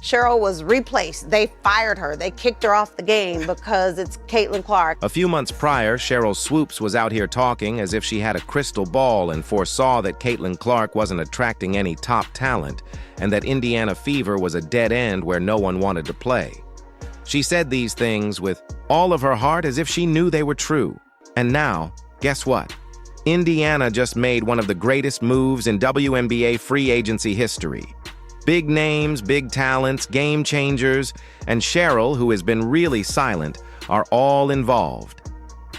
Sheryl was replaced. They fired her. They kicked her off the game because it's Caitlin Clark. A few months prior, Sheryl Swoopes was out here talking as if she had a crystal ball and foresaw that Caitlin Clark wasn't attracting any top talent and that Indiana Fever was a dead end where no one wanted to play. She said these things with all of her heart as if she knew they were true. And now, guess what? Indiana just made one of the greatest moves in WNBA free agency history. Big names, big talents, game changers, and Sheryl, who has been really silent, are all involved.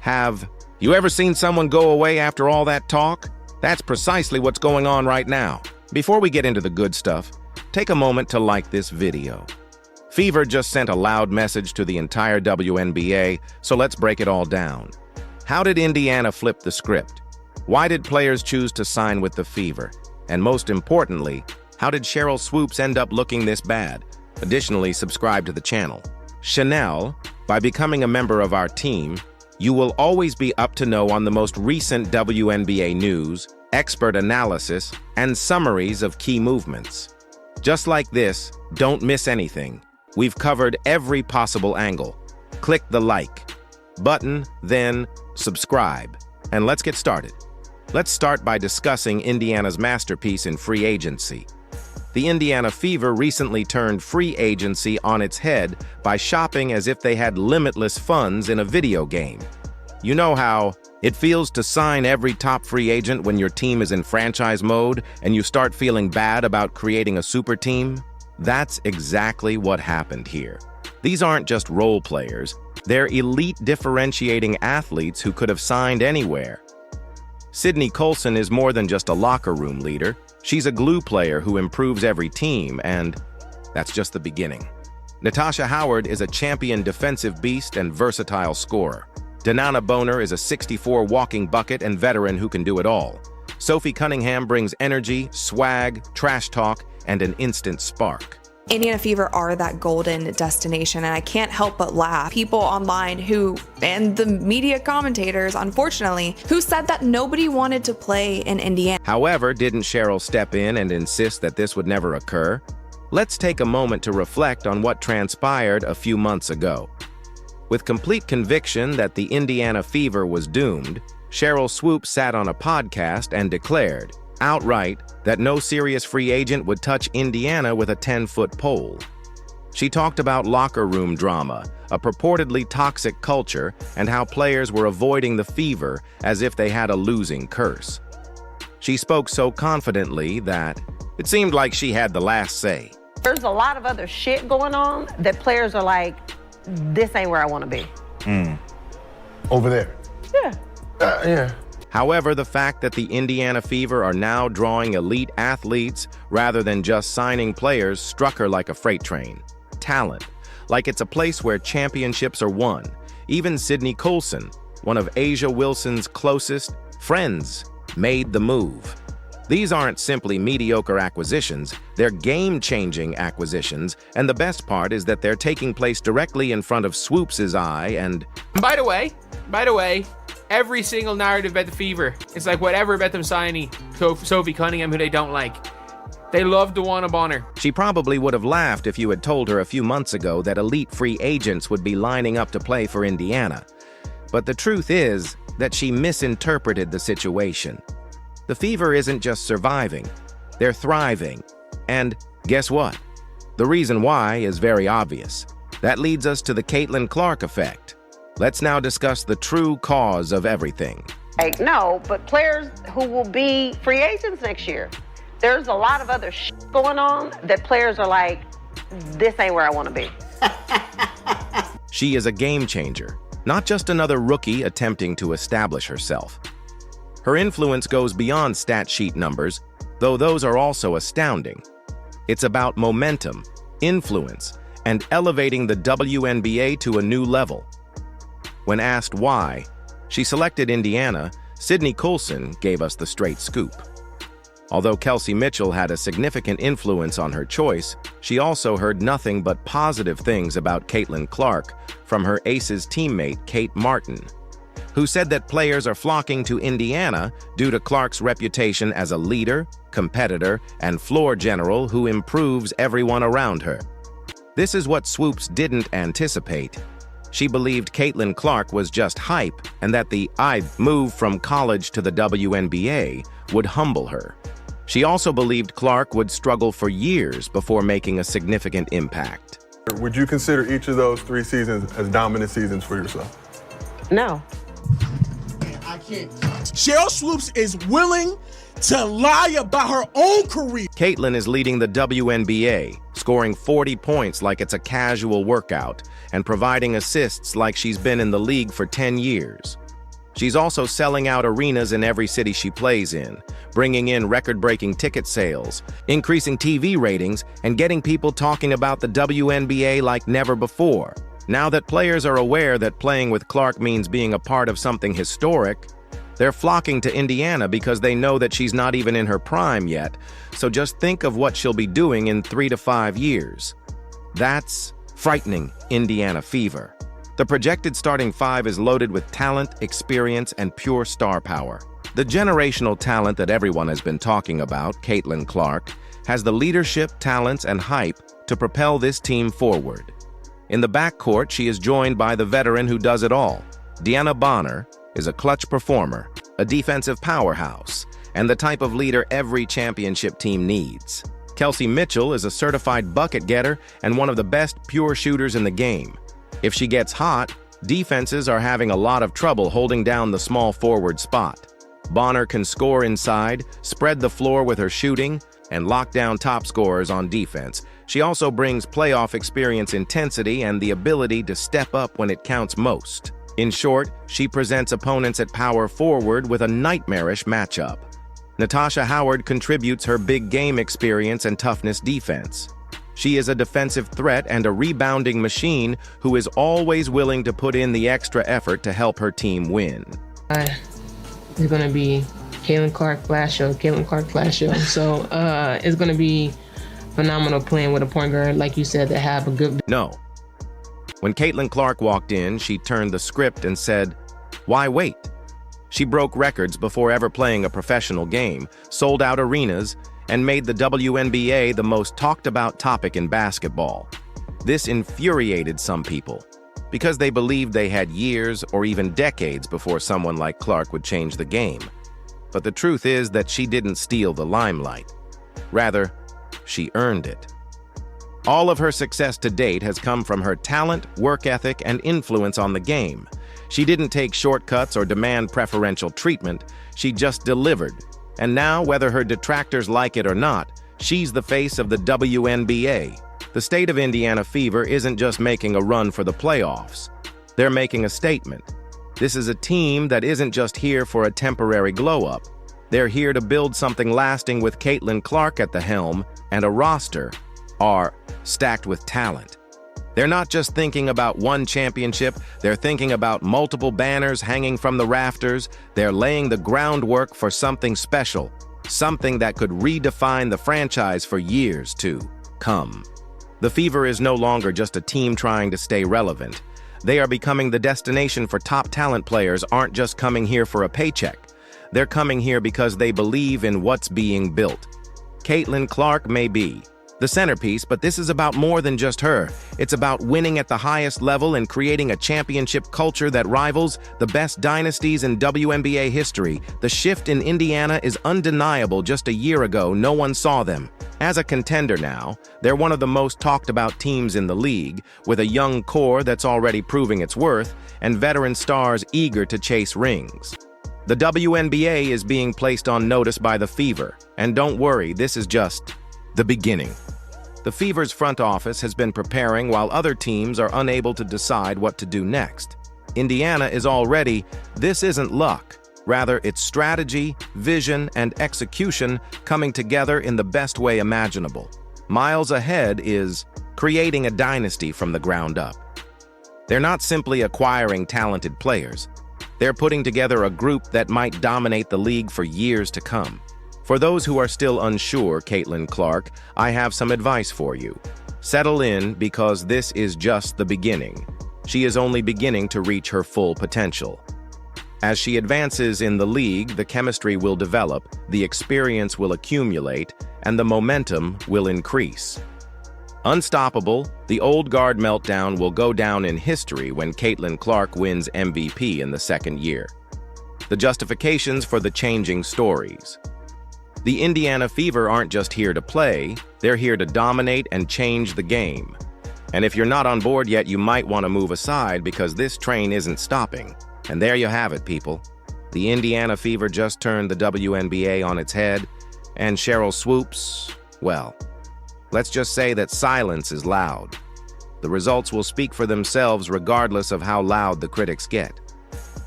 Have you ever seen someone go away after all that talk? That's precisely what's going on right now. Before we get into the good stuff, take a moment to like this video. Fever just sent a loud message to the entire WNBA, so let's break it all down. How did Indiana flip the script? Why did players choose to sign with the Fever? And most importantly, how did Sheryl Swoopes end up looking this bad? Additionally, subscribe to the channel. Chanel, by becoming a member of our team, you will always be up to know on the most recent WNBA news, expert analysis, and summaries of key movements. Just like this, don't miss anything. We've covered every possible angle. Click the like button, then subscribe. And let's get started. Let's start by discussing Indiana's masterpiece in free agency. The Indiana Fever recently turned free agency on its head by shopping as if they had limitless funds in a video game. You know how it feels to sign every top free agent when your team is in franchise mode and you start feeling bad about creating a super team? That's exactly what happened here. These aren't just role players, they're elite differentiating athletes who could have signed anywhere. Sydney Colson is more than just a locker room leader. She's a glue player who improves every team, and that's just the beginning. Natasha Howard is a champion defensive beast and versatile scorer. Danana Boner is a 64 walking bucket and veteran who can do it all. Sophie Cunningham brings energy, swag, trash talk, and an instant spark. Indiana Fever are that golden destination, and I can't help but laugh. People online and the media commentators, unfortunately, who said that nobody wanted to play in Indiana. However, didn't Sheryl step in and insist that this would never occur? Let's take a moment to reflect on what transpired a few months ago. With complete conviction that the Indiana Fever was doomed, Sheryl Swoopes sat on a podcast and declared, outright, that no serious free agent would touch Indiana with a 10-foot pole. She talked about locker room drama, a purportedly toxic culture, and how players were avoiding the Fever as if they had a losing curse. She spoke so confidently that it seemed like she had the last say. There's a lot of other shit going on that players are like, this ain't where I want to be. Over there? Yeah. Yeah. However, the fact that the Indiana Fever are now drawing elite athletes rather than just signing players struck her like a freight train. Talent, like it's a place where championships are won. Even Sydney Colson, one of Asia Wilson's closest friends, made the move. These aren't simply mediocre acquisitions, they're game-changing acquisitions, and the best part is that they're taking place directly in front of Swoopes' eye and... By the way, every single narrative about the Fever is like whatever about them signing Sophie Cunningham, who they don't like. They love the one on her. She probably would have laughed if you had told her a few months ago that elite free agents would be lining up to play for Indiana. But the truth is that she misinterpreted the situation. The Fever isn't just surviving, they're thriving. And guess what? The reason why is very obvious. That leads us to the Caitlin Clark effect. Let's now discuss the true cause of everything. Like, no, but players who will be free agents next year, there's a lot of other shit going on that players are like, this ain't where I want to be. She is a game changer, not just another rookie attempting to establish herself. Her influence goes beyond stat sheet numbers, though those are also astounding. It's about momentum, influence, and elevating the WNBA to a new level. When asked why she selected Indiana, Sydney Colson gave us the straight scoop. Although Kelsey Mitchell had a significant influence on her choice, she also heard nothing but positive things about Caitlin Clark from her Aces teammate Kate Martin, who said that players are flocking to Indiana due to Clark's reputation as a leader, competitor, and floor general who improves everyone around her. This is what Swoopes didn't anticipate. She believed Caitlin Clark was just hype and that the move from college to the WNBA would humble her. She also believed Clark would struggle for years before making a significant impact. Would you consider each of those 3 seasons as dominant seasons for yourself? No. Sheryl Swoopes is willing to lie about her own career. Caitlin is leading the WNBA, scoring 40 points like it's a casual workout, and providing assists like she's been in the league for 10 years. She's also selling out arenas in every city she plays in, bringing in record-breaking ticket sales, increasing TV ratings, and getting people talking about the WNBA like never before. Now that players are aware that playing with Clark means being a part of something historic, they're flocking to Indiana because they know that she's not even in her prime yet, so just think of what she'll be doing in 3 to 5 years. That's frightening Indiana fever. The projected starting 5 is loaded with talent, experience, and pure star power. The generational talent that everyone has been talking about, Caitlin Clark, has the leadership, talents, and hype to propel this team forward. In the backcourt, she is joined by the veteran who does it all. Deanna Bonner is a clutch performer, a defensive powerhouse, and the type of leader every championship team needs. Kelsey Mitchell is a certified bucket getter and one of the best pure shooters in the game. If she gets hot, defenses are having a lot of trouble holding down the small forward spot. Bonner can score inside, spread the floor with her shooting, and lock down top scorers on defense. She also brings playoff experience, intensity, and the ability to step up when it counts most. In short, she presents opponents at power forward with a nightmarish matchup. Natasha Howard contributes her big game experience and toughness defense. She is a defensive threat and a rebounding machine who is always willing to put in the extra effort to help her team win. It's going to be Caitlin Clark flash show. So it's going to be phenomenal playing with a point guard, like you said, that have a good... No. When Caitlin Clark walked in, she turned the script and said, "Why wait?" She broke records before ever playing a professional game, sold out arenas, and made the WNBA the most talked-about topic in basketball. This infuriated some people, because they believed they had years or even decades before someone like Clark would change the game. But the truth is that she didn't steal the limelight. Rather, she earned it. All of her success to date has come from her talent, work ethic, and influence on the game. She didn't take shortcuts or demand preferential treatment. She just delivered. And now, whether her detractors like it or not, she's the face of the WNBA. The state of Indiana Fever isn't just making a run for the playoffs. They're making a statement. This is a team that isn't just here for a temporary glow-up. They're here to build something lasting with Caitlin Clark at the helm and a roster are stacked with talent. They're not just thinking about one championship, they're thinking about multiple banners hanging from the rafters. They're laying the groundwork for something special, something that could redefine the franchise for years to come. The Fever is no longer just a team trying to stay relevant. They are becoming the destination for top talent. Players aren't just coming here for a paycheck. They're coming here because they believe in what's being built. Caitlin Clark may be the centerpiece, but this is about more than just her. It's about winning at the highest level and creating a championship culture that rivals the best dynasties in WNBA history. The shift in Indiana is undeniable. Just a year ago, no one saw them. As a contender now, they're one of the most talked about teams in the league, with a young core that's already proving its worth, and veteran stars eager to chase rings. The WNBA is being placed on notice by the Fever, and don't worry, this is just the beginning. The Fever's front office has been preparing while other teams are unable to decide what to do next. Indiana is already, this isn't luck. Rather, it's strategy, vision, and execution coming together in the best way imaginable. Miles ahead is creating a dynasty from the ground up. They're not simply acquiring talented players. They're putting together a group that might dominate the league for years to come. For those who are still unsure, Caitlin Clark, I have some advice for you. Settle in, because this is just the beginning. She is only beginning to reach her full potential. As she advances in the league, the chemistry will develop, the experience will accumulate, and the momentum will increase. Unstoppable, the old guard meltdown will go down in history when Caitlin Clark wins MVP in the second year. The justifications for the changing stories. The Indiana Fever aren't just here to play, they're here to dominate and change the game. And if you're not on board yet, you might want to move aside because this train isn't stopping. And there you have it, people. The Indiana Fever just turned the WNBA on its head, and Sheryl Swoopes, well, let's just say that silence is loud. The results will speak for themselves regardless of how loud the critics get.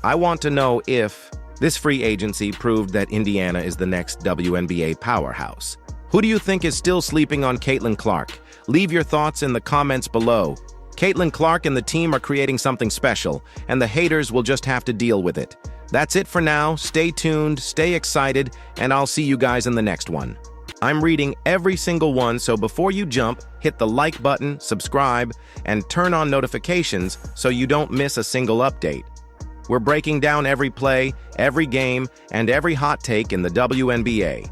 I want to know if this free agency proved that Indiana is the next WNBA powerhouse. Who do you think is still sleeping on Caitlin Clark? Leave your thoughts in the comments below. Caitlin Clark and the team are creating something special, and the haters will just have to deal with it. That's it for now. Stay tuned, stay excited, and I'll see you guys in the next one. I'm reading every single one, so before you jump, hit the like button, subscribe, and turn on notifications so you don't miss a single update. We're breaking down every play, every game, and every hot take in the WNBA.